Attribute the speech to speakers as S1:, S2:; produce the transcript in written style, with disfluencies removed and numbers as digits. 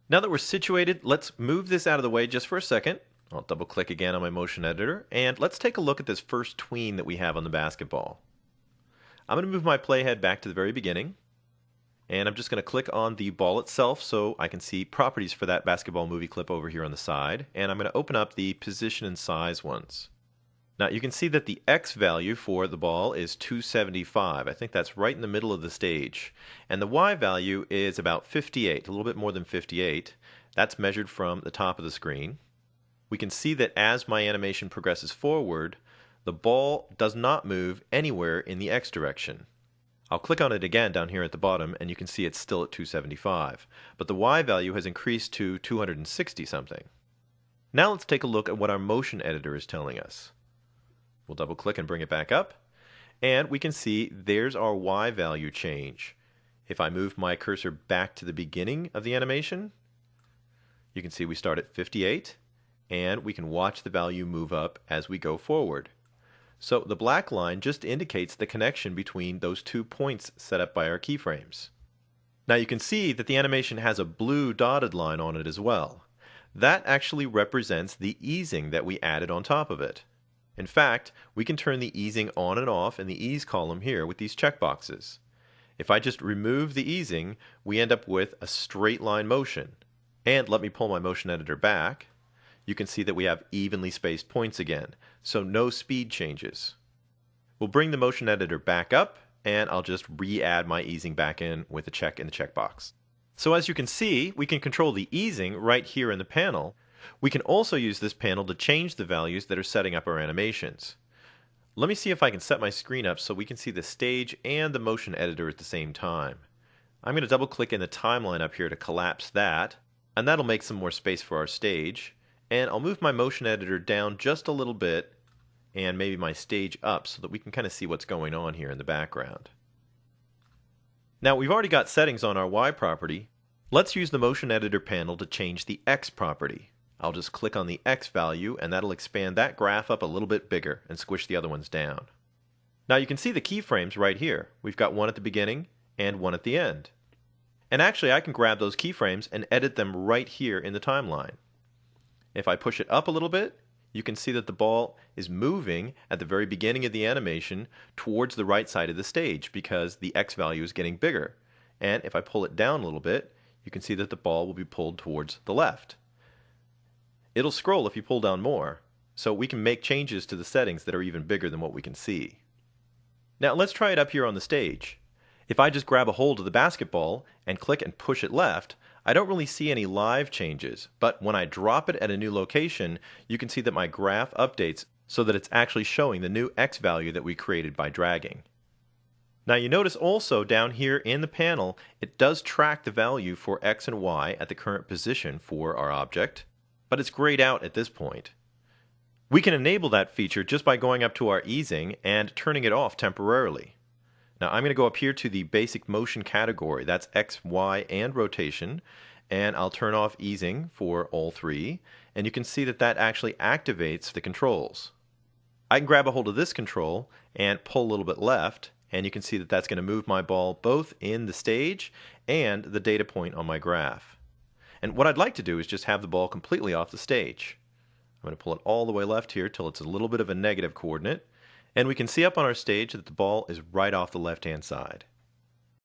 S1: Now that we're situated, let's move this out of the way just for a second. I'll double click again on my motion editor, and let's take a look at this first tween that we have on the basketball. I'm going to move my playhead back to the very beginning, and I'm just going to click on the ball itself so I can see properties for that basketball movie clip over here on the side, and I'm going to open up the position and size ones. Now you can see that the X value for the ball is 275. I think that's right in the middle of the stage. And the Y value is about 58, a little bit more than 58. That's measured from the top of the screen. We can see that as my animation progresses forward, the ball does not move anywhere in the X direction. I'll click on it again down here at the bottom, and you can see it's still at 275. But the Y value has increased to 260 something. Now let's take a look at what our motion editor is telling us. We'll double click and bring it back up, and we can see there's our Y value change. If I move my cursor back to the beginning of the animation, you can see we start at 58, and we can watch the value move up as we go forward. So the black line just indicates the connection between those 2 points set up by our keyframes. Now you can see that the animation has a blue dotted line on it as well. That actually represents the easing that we added on top of it. In fact, we can turn the easing on and off in the ease column here with these checkboxes. If I just remove the easing, we end up with a straight line motion. And let me pull my motion editor back. You can see that we have evenly spaced points again, so no speed changes. We'll bring the motion editor back up, and I'll just re-add my easing back in with a check in the checkbox. So as you can see, we can control the easing right here in the panel. We can also use this panel to change the values that are setting up our animations. Let me see if I can set my screen up so we can see the stage and the motion editor at the same time. I'm going to double click in the timeline up here to collapse that, and that'll make some more space for our stage. And I'll move my motion editor down just a little bit and maybe my stage up so that we can kind of see what's going on here in the background. Now we've already got settings on our Y property. Let's use the motion editor panel to change the X property. I'll just click on the X value, and that'll expand that graph up a little bit bigger and squish the other ones down. Now you can see the keyframes right here. We've got one at the beginning and one at the end. And actually I can grab those keyframes and edit them right here in the timeline. If I push it up a little bit, you can see that the ball is moving at the very beginning of the animation towards the right side of the stage because the X value is getting bigger. And if I pull it down a little bit, you can see that the ball will be pulled towards the left. It'll scroll if you pull down more, so we can make changes to the settings that are even bigger than what we can see. Now let's try it up here on the stage. If I just grab a hold of the basketball and click and push it left, I don't really see any live changes, but when I drop it at a new location, you can see that my graph updates so that it's actually showing the new X value that we created by dragging. Now you notice also down here in the panel, it does track the value for X and Y at the current position for our object, but it's grayed out at this point. We can enable that feature just by going up to our easing and turning it off temporarily. Now I'm going to go up here to the basic motion category, that's X, Y, and rotation, and I'll turn off easing for all three, and you can see that that actually activates the controls. I can grab a hold of this control and pull a little bit left, and you can see that that's going to move my ball both in the stage and the data point on my graph. And what I'd like to do is just have the ball completely off the stage. I'm going to pull it all the way left here till it's a little bit of a negative coordinate, and we can see up on our stage that the ball is right off the left-hand side.